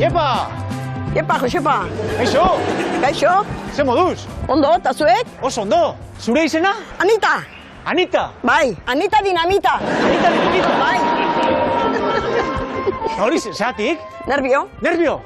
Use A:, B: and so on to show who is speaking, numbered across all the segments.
A: Iepa!
B: Iepa, Josepa.
A: Kaixo!
B: Kaixo?
A: Ze moduz?
B: Ondo, eta zuek?
A: Oso ondo! Zure izena?
B: Anita!
A: Anita!
B: Bai, Anita Dinamita!
A: Anita Dinamita!
B: Bai!
A: Hori, zeratik?
B: Nervio.
A: Nervio!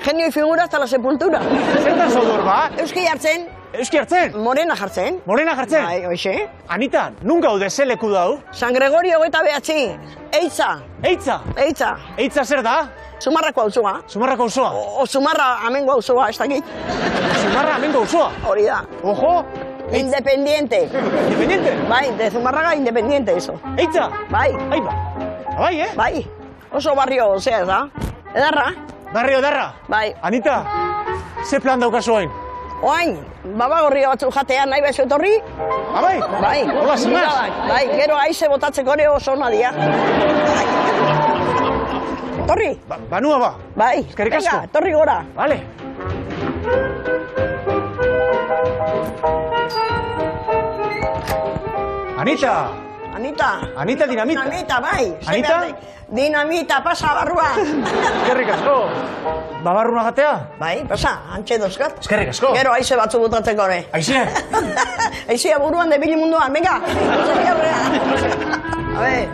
B: Genio y figura hasta la sepultura.
A: Zertan zaudur ba?
B: Euski hartzen.
A: Euski hartzen?
B: Morena jartzen.
A: Morena jartzen?
B: Bai, hoxe.
A: Anita, nun gaude ze leku dau?
B: San Gregorio 29. Eitza.
A: Eitza!
B: Eitza.
A: Eitza zer da?
B: Zumarrako auzoa.
A: Zumarrako auzoa?
B: O Zumarra amengo auzoa, ez dakit.
A: Zumarra amengo auzoa?
B: Hori da.
A: Ojo!
B: Independiente.
A: Independiente?
B: Bai, de Zumarraga independiente, eso.
A: Eitza!
B: Bai.
A: Aiba! Bai, eh?
B: Bai. Oso barrio, zea, da? Edarra?
A: Barrio darra?
B: Bai.
A: Anita, ze plan daukazu hain?
B: Oain, babagorria batzuk jatean nahi bezu etorri?
A: Abai?
B: Bai.
A: Hola, zimaz?
B: Bai, gero aize botatzeko ere oso ona dia. Etorri?
A: Banua ba?
B: Bai.
A: Eskerrik asko.
B: Venga, etorri gora.
A: Vale. Anita!
B: Anita.
A: Anita Dinamita.
B: Dinamita, bai.
A: Anita?
B: Dinamita, pasa barrua.
A: Eskerrik asko. Babarruna jatea?
B: Bai, pasa, antxe dozkat.
A: Eskerrik asko.
B: Gero aize batzu botatzeko ere.
A: Aize?
B: Aizea buruan debili munduan, venga. A ver.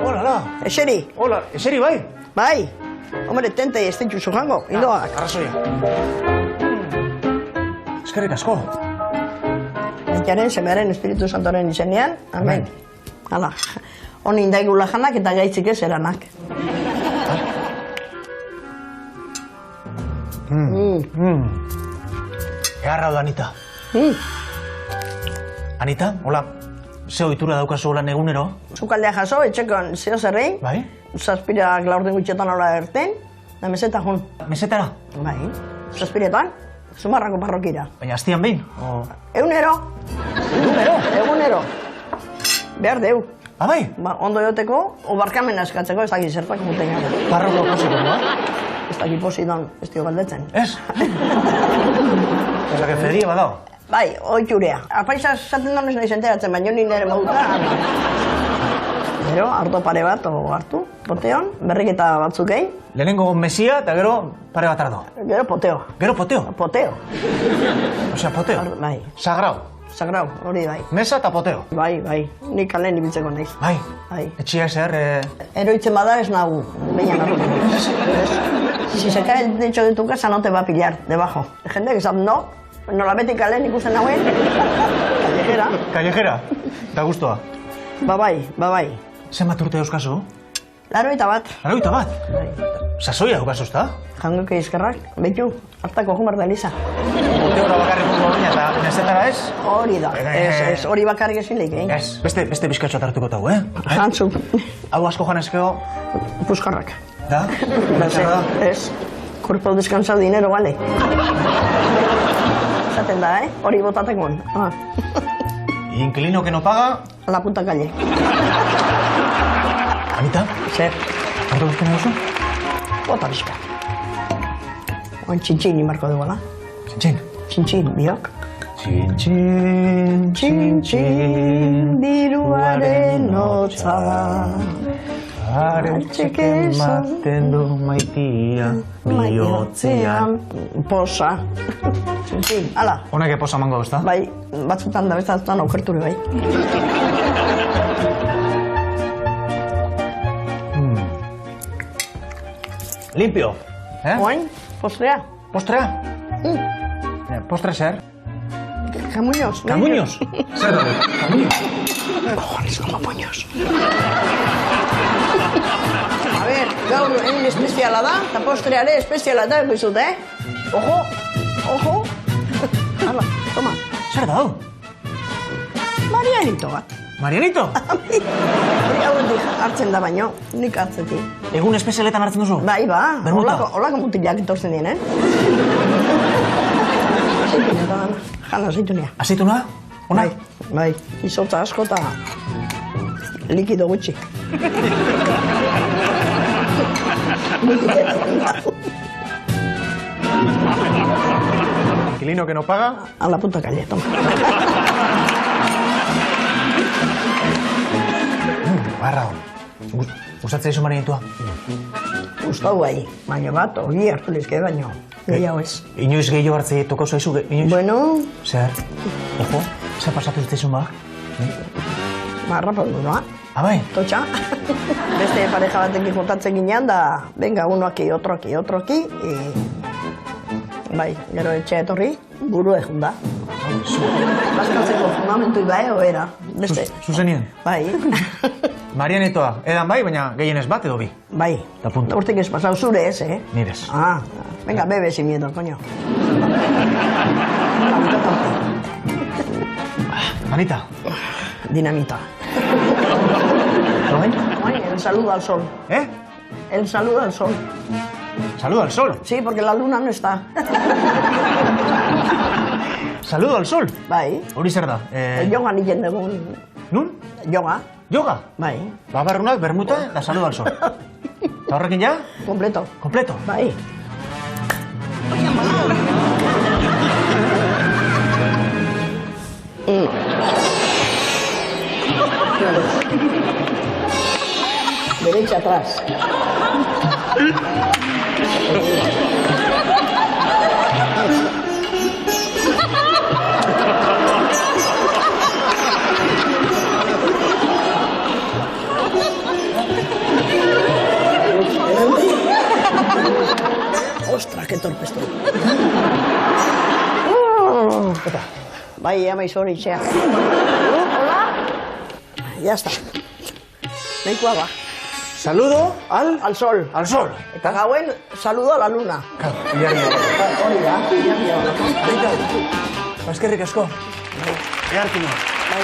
A: Hola, la.
B: Eseri.
A: Hola, eseri bai?
B: Bai. Hombre, tente ez dituzu jango, indoak.
A: Arrazoia. Eskerrik asko.
B: Aitaren, semearen, Espiritu Santoren izenean. Amen. Hala. Honi indaigula janak eta gaitzik ez eranak.
A: Egarra da, Anita. Anita, hola, ze ohitura daukazu holan egunero?
B: Zukaldea jaso, etxekon zeo zerrein.
A: Bai?
B: Zazpirak laurden gutxetan hola erten. Da meseta jun.
A: Mesetara?
B: Bai. Zazpiretan, Zumarrako parrokira.
A: Baina astian behin?
B: Egunero. Egunero. Behar deu.
A: Bai?
B: Ba, ondo joteko, o barkamena eskatzeko, ez dakit zertak muten gara.
A: Parroko posiko, no?
B: Ez dakit posidan, ez dio galdetzen.
A: Ez? Osa, que feria badao.
B: Bai, oiturea. Apaiza esaten donez nahi enteratzen, baina ni nire moduta. Gero, harto pare bat, hartu, poteon, berriketa batzuk egin.
A: Lehenengo mesia eta gero pare bat ardo.
B: Gero poteo.
A: Gero poteo?
B: Poteo.
A: Osea, poteo?
B: Bai.
A: Sagrau.
B: Sagrau, hori bai.
A: Mesa eta poteo.
B: Bai, bai. Nik kalen ibiltzeko naiz.
A: Bai.
B: Bai.
A: Etxia ezer...
B: Eroitzen bada ez nagu, baina nago. Si se cae el techo de tu casa no te va a pillar, debajo. Hay gente que sabe, no, nola beti kalen ikusten nagoen. Kallejera.
A: Kallejera. Da gustoa.
B: Ba bai.
A: Zenbat urte euskazu?
B: 81.
A: 81?
B: Bai.
A: Sasoia eukazu, ezta?
B: Jangoke izkerrak, behitu, hartako jumar da Elisa.
A: Poteora bakarrik mundu baina eta mesetara ez?
B: Hori da, ez, hori bakarrik ezin leik,
A: Ez, beste bizkatxoa tartuko tau, eh?
B: Jantzu.
A: Hau asko janezkeo...
B: Puskarrak.
A: Da? Zer da?
B: Ez, cuerpo descansado, dinero, vale. Zaten da, hori botatekon.
A: Inquilino que no paga...
B: A la puta calle.
A: Anita?
B: Zer?
A: Hartu guztien duzu?
B: Bota bizka. Oin txintxin imarko duela.
A: Txintxin?
B: Txintxin, biok.
A: Txintxin, txintxin,
B: diruaren hotza.
A: Arantxek ematen du maitia bihotzean.
B: Posa. Txintxin, ala.
A: Honek eposa mango, ezta?
B: Bai, batzutan da bezatutan aukerture bai.
A: Limpio.
B: Oain, postrea.
A: Postrea? Postre zer?
B: Kamuños.
A: Kamuños? Zer da? Kamuños?
B: Cojones, como puños. A ver, gaur egin espeziala da, eta postreare espeziala da, ekoizut, Ojo, ojo. Hala, toma.
A: Zer da, hau?
B: Marianito bat.
A: Marianito?
B: Hori hauetik hartzen da baino, nik hartzetik.
A: Egun espezialetan hartzen duzu?
B: Bai, ba.
A: Bermuta?
B: Olako mutilak etortzen dien, Azeitunia da dana. Jana azeitunia.
A: Azeituna? Ona?
B: Bai. Izotza asko eta likido gutxi.
A: Inquilino que no paga...
B: A la puta calle, toma.
A: Barra hon. Gustatzea iso Marianitua?
B: gustau bai, baina bat, hori hartu lizke baino. Gehiago ez.
A: Inoiz gehiago hartzei toko zaizu, inoiz?
B: Bueno,
A: Zer, ojo, zer pasatu zitzaizun ba?
B: marraponduroa.
A: Abai?
B: Totxa. Beste pareja batekin kontatzen ginean da, venga, uno aquí, otro aquí, otro aquí. Bai, gero etxea etorri, buru egun da. Baskatzeko fundamentu ibae, oera. Beste.
A: Zuzenien?
B: Bai.
A: Marianetoa, edan bai, baina gehienez bat edo bi?
B: Bai.
A: Da punto.
B: Urtik ez pasau zure ez, eh?
A: Nirez.
B: Ah, venga, bebe sin miedo, coño.
A: Anita.
B: Dinamita.
A: ¿Lo ven?
B: Ay, el saludo al sol.
A: ¿Eh?
B: El saludo al sol.
A: Saludo al sol.
B: Sí, porque la luna no está.
A: Saludo al sol.
B: Bai.
A: Hori zer da?
B: Yoga niken dugun.
A: Nun?
B: Yoga.
A: Yoga?
B: Bai.
A: Babarrunak, bermuta, da saludo al sol. Eta horrekin ja?
B: Completo.
A: Kompleto.
B: Bai. Derecha atrás. Ostras, qué torpe estoy. Bai, ama izori itxea. Hola. Ya está. Nahikoa ba.
A: Saludo
B: Al sol.
A: al sol.
B: Eta gauen, saludo a la luna.
A: Ilargi.
B: Hori da, ilargi.
A: Eskerrik asko. Earkino.
B: Bai.